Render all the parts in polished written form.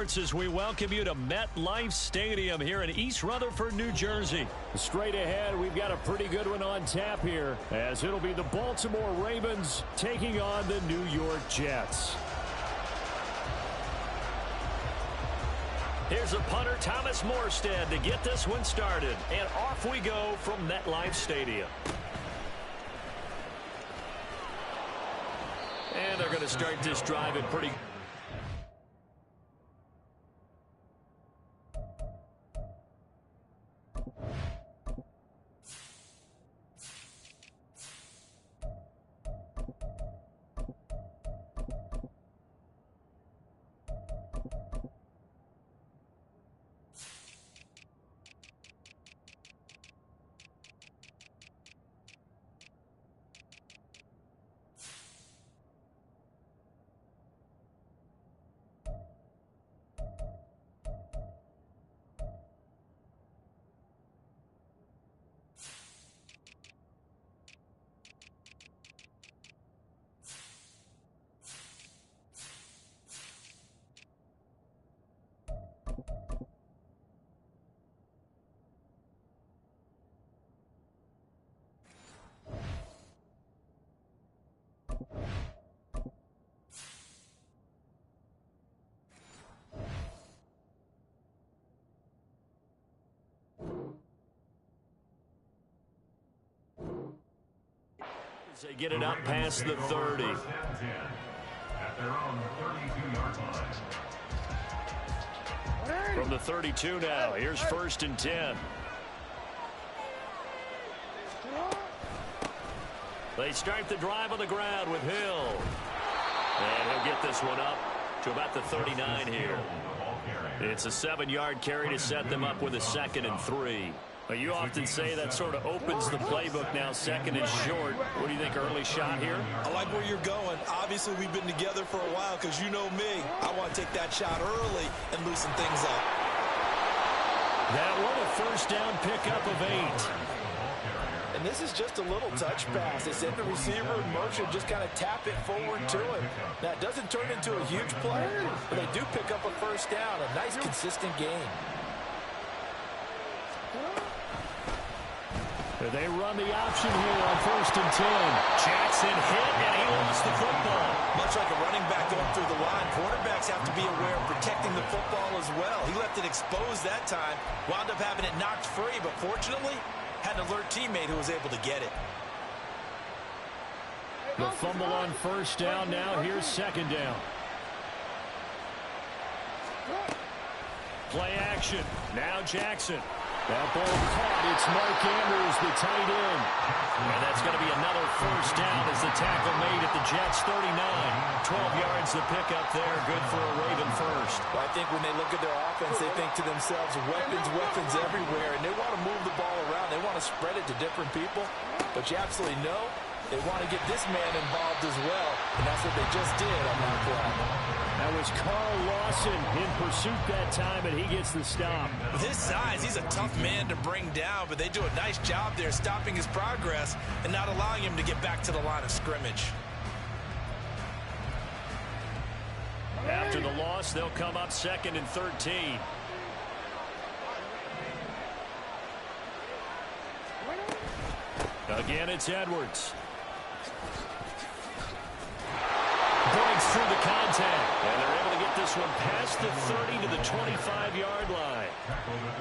sports as we welcome you to MetLife Stadium here in East Rutherford, New Jersey. Straight ahead, we've got a pretty good one on tap here, as it'll be the Baltimore Ravens taking on the New York Jets. Here's a punter, Thomas Morstead, to get this one started. And off we go from MetLife Stadium. And they're going to start this drive at pretty... They get it up past the 30. At their own 32-yard line. From the 32 now, here's 1st and 10. They start the drive on the ground with Hill. And he'll get this one up to about the 39 here. It's a 7-yard carry to set them up with a 2nd and 3. Well, you often say that sort of opens the playbook now. 2nd is short. What do you think, early shot here? I like where you're going. Obviously, we've been together for a while because you know me. I want to take that shot early and loosen things up. That one a 1st down pickup of 8. And this is just a little touch pass. They send the receiver in motion, just kind of tap it forward to him. Now, it doesn't turn into a huge play, but they do pick up a 1st down. A nice, consistent game. They run the option here on 1st and 10. Jackson hit, and he lost the football. Much like a running back going through the line, quarterbacks have to be aware of protecting the football as well. He left it exposed that time, wound up having it knocked free, but fortunately, had an alert teammate who was able to get it. The fumble on 1st down now. Here's 2nd down. Play action. Now Jackson. That ball caught. It's Mark Andrews, the tight end. And that's going to be another 1st down as the tackle made at the Jets' 39. 12 yards to pick up there. Good for a Raven first. Well, I think when they look at their offense, they think to themselves, weapons everywhere. And they want to move the ball around. They want to spread it to different people. But you absolutely know they want to get this man involved as well. And that's what they just did on that play. That was Carl Lawson in pursuit that time, and he gets the stop. With his size, he's a tough man to bring down, but they do a nice job there stopping his progress and not allowing him to get back to the line of scrimmage. After the loss, they'll come up 2nd and 13. Again, it's Edwards. Breaks through the contact, and they're able to get this one past the 30 to the 25-yard line.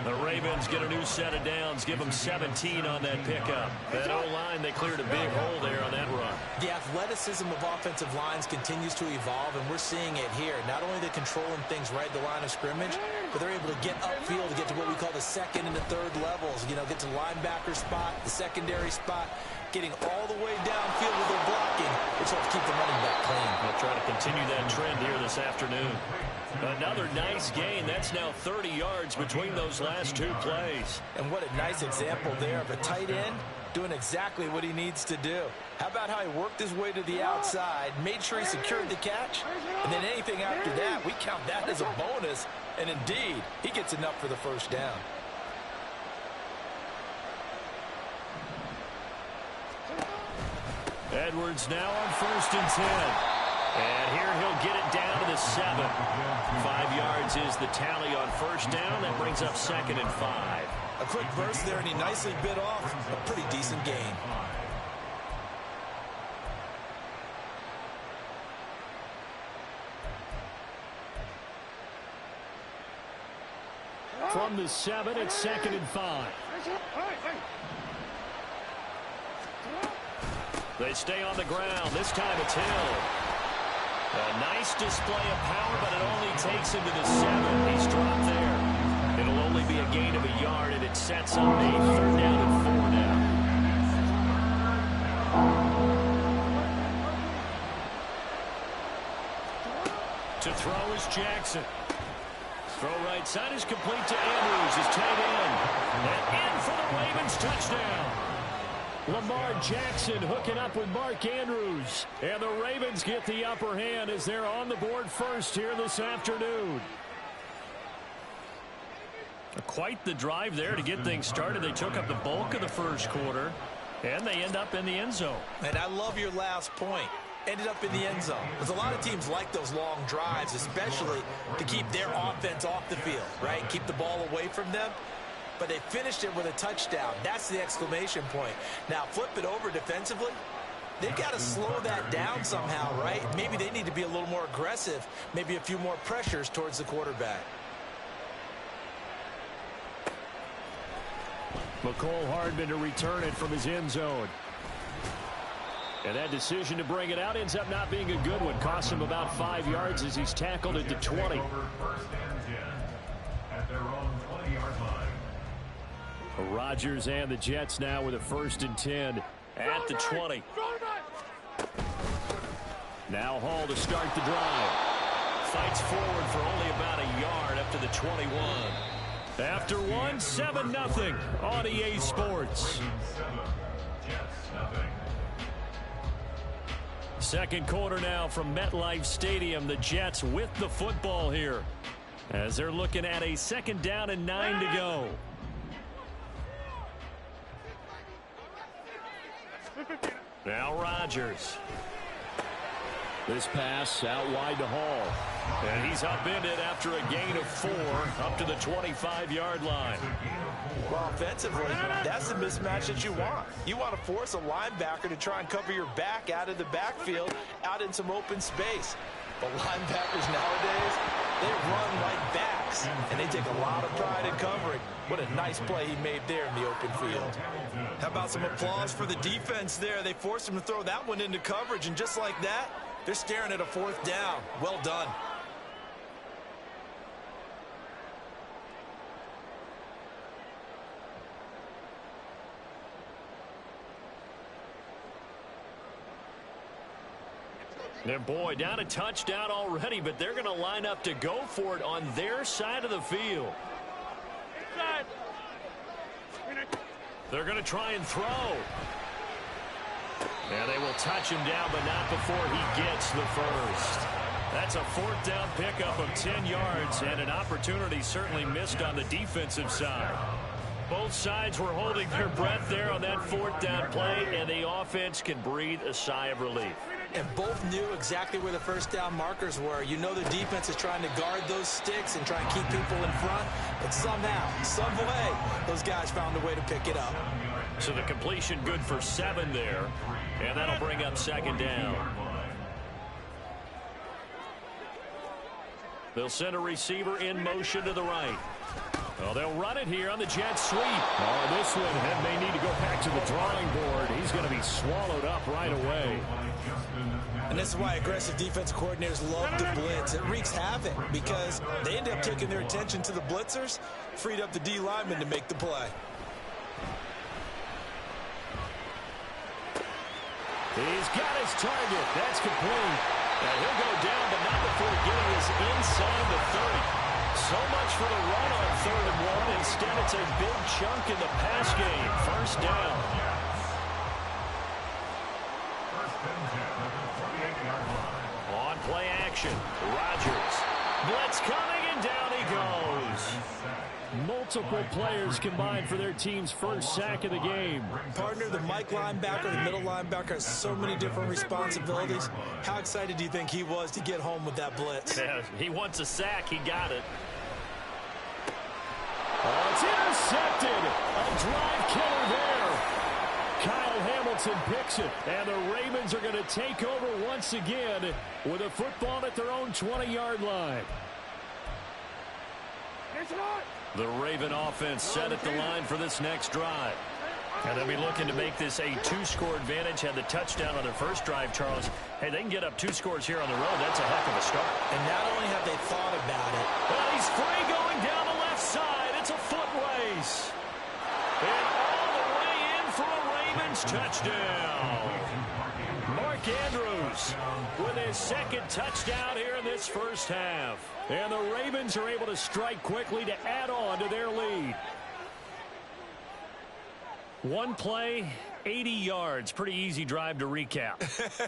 The Ravens get a new set of downs, give them 17 on that pickup. That O-line, they cleared a big hole there on that run. The athleticism of offensive lines continues to evolve, and we're seeing it here. Not only are they controlling things right at the line of scrimmage, but they're able to get upfield to get to what we call the 2nd and the 3rd levels. You know, get to the linebacker spot, the secondary spot, getting all the way downfield with their blocking, which helps keep the running back clean. They'll try to continue that trend here this afternoon. Another nice gain. That's now 30 yards between those last 2 plays. And what a nice example there of a tight end doing exactly what he needs to do. How about how he worked his way to the outside, made sure he secured the catch, and then anything after that, we count that as a bonus. And indeed, he gets enough for the 1st down. Edwards now on 1st and 10. And here he'll get it down to the 7. 5 yards is the tally on first down. That brings up 2nd and 5. A quick burst there, and he nicely bit off a pretty decent gain. From the 7, it's 2nd and 5. They stay on the ground. This time it's Hill. A nice display of power, but it only takes him to the 7. He's dropped there. It'll only be a gain of a yard, and it sets up a 3rd down and 4 now. To throw is Jackson. Throw right side is complete to Andrews, his tight end. And in for the Ravens touchdown. Lamar Jackson hooking up with Mark Andrews. And the Ravens get the upper hand as they're on the board first here this afternoon. Quite the drive there to get things started. They took up the bulk of the first quarter, and they end up in the end zone. And I love your last point. Ended up in the end zone. Because a lot of teams like those long drives, especially to keep their offense off the field, right? Keep the ball away from them. But they finished it with a touchdown. That's the exclamation point. Now, flip it over defensively. They've got to slow that down somehow, right? Maybe they need to be a little more aggressive. Maybe a few more pressures towards the quarterback. McCole Hardman to return it from his end zone. And that decision to bring it out ends up not being a good one. Costs him about 5 yards as he's tackled at the 20. Rodgers and the Jets now with a 1st and 10 at the 20. Now Hall to start the drive. Fights forward for only about a yard up to the 21. After one, 7-0 on EA Sports. Second quarter now from MetLife Stadium. The Jets with the football here as they're looking at a 2nd down and 9 to go. Now Rodgers. This pass out wide to Hall. And he's upended after a gain of 4 up to the 25-yard line. Well, offensively, that's the mismatch that you want. You want to force a linebacker to try and cover your back out of the backfield, out in some open space. But linebackers nowadays, they run like backs, and they take a lot of pride in covering. What a nice play he made there in the open field. How about some applause for the defense there? They forced him to throw that one into coverage, and just like that, they're staring at a 4th down. Well done. And boy, down a touchdown already, but they're going to line up to go for it on their side of the field. They're going to try and throw. And they will touch him down, but not before he gets the first. That's a 4th down pickup of 10 yards, and an opportunity certainly missed on the defensive side. Both sides were holding their breath there on that 4th down play, and the offense can breathe a sigh of relief. And both knew exactly where the 1st down markers were. You know the defense is trying to guard those sticks and try and keep people in front, but somehow, some way, those guys found a way to pick it up. So the completion good for 7 there, and that'll bring up 2nd down. They'll send a receiver in motion to the right. Well, they'll run it here on the jet sweep. Oh, this one may need to go back to the drawing board. He's going to be swallowed up right away. And this is why aggressive defense coordinators love to blitz. It wreaks havoc because they end up taking their attention to the blitzers, freed up the D lineman to make the play. He's got his target. That's complete. And he'll go down, but not before getting us inside the 30. So much for the run on 3rd and 1. Instead, it's a big chunk in the pass game. 1st down. On play action, Rodgers. Blitz coming, and down he goes. Multiple players combined for their team's first sack of the game. Partner, the Mike linebacker, the middle linebacker has so many different responsibilities. How excited do you think he was to get home with that blitz? Yeah, he wants a sack. He got it. Oh, it's intercepted. A drive killer there. Kyle Hamilton picks it, and the Ravens are going to take over once again with a football at their own 20-yard line. The Raven offense set at the line for this next drive. And they'll be looking to make this a two-score advantage. Had the touchdown on their first drive, Charles. Hey, they can get up 2 scores here on the road. That's a heck of a start. And not only have they thought about it. Well, he's free going down the left side. It's a foot race. And all the way in for a Ravens touchdown. Mark Andrews with his second touchdown here in this first half. And the Ravens are able to strike quickly to add on to their lead. One play, 80 yards. Pretty easy drive to recap.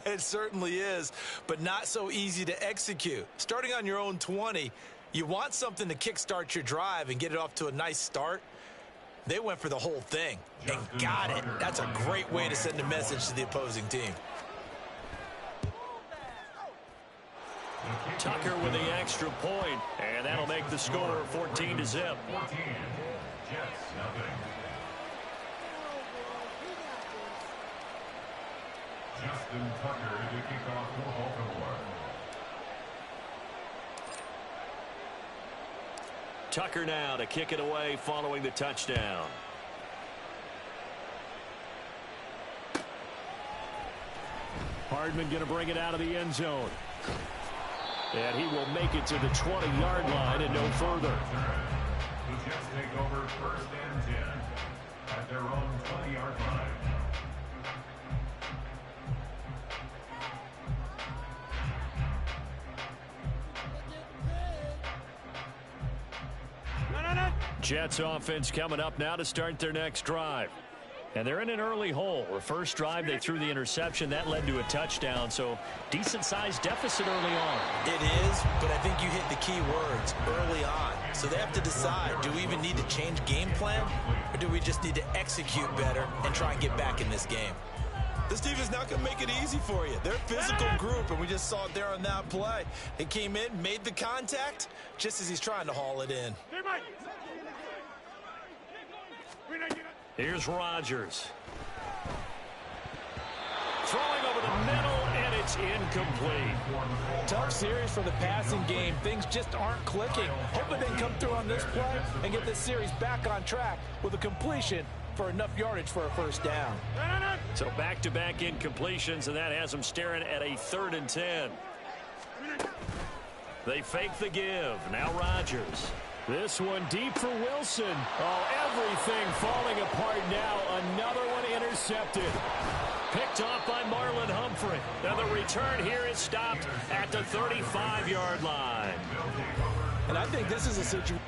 It certainly is, but not so easy to execute. Starting on your own 20, you want something to kickstart your drive and get it off to a nice start. They went for the whole thing and got it. That's a great way to send a message to the opposing team. Tucker with the extra point, and that'll make the score 14-0. 14. Jets, nothing. Justin Tucker to kick off for Baltimore. Tucker now to kick it away following the touchdown. Hardman going to bring it out of the end zone. And he will make it to the 20-yard line and no further. The Jets take over 1st and 10 at their own 20-yard line. Jets offense coming up now to start their next drive. And they're in an early hole. The first drive, they threw the interception. That led to a touchdown, so decent-sized deficit early on. It is, but I think you hit the key words, early on. So they have to decide, do we even need to change game plan, or do we just need to execute better and try and get back in this game? This team is not going to make it easy for you. They're a physical group, and we just saw it there on that play. They came in, made the contact, just as he's trying to haul it in. Here's Rodgers. Throwing over the middle, and it's incomplete. Tough series for the passing game. Things just aren't clicking. Hoping they can come through on this play and get this series back on track with a completion for enough yardage for a first down. So back-to-back incompletions, and that has them staring at a 3rd and 10. They fake the give. Now Rodgers. This one deep for Wilson. Oh, everything falling apart now. Another one intercepted. Picked off by Marlon Humphrey. Now the return here is stopped at the 35-yard line. And I think this is a situation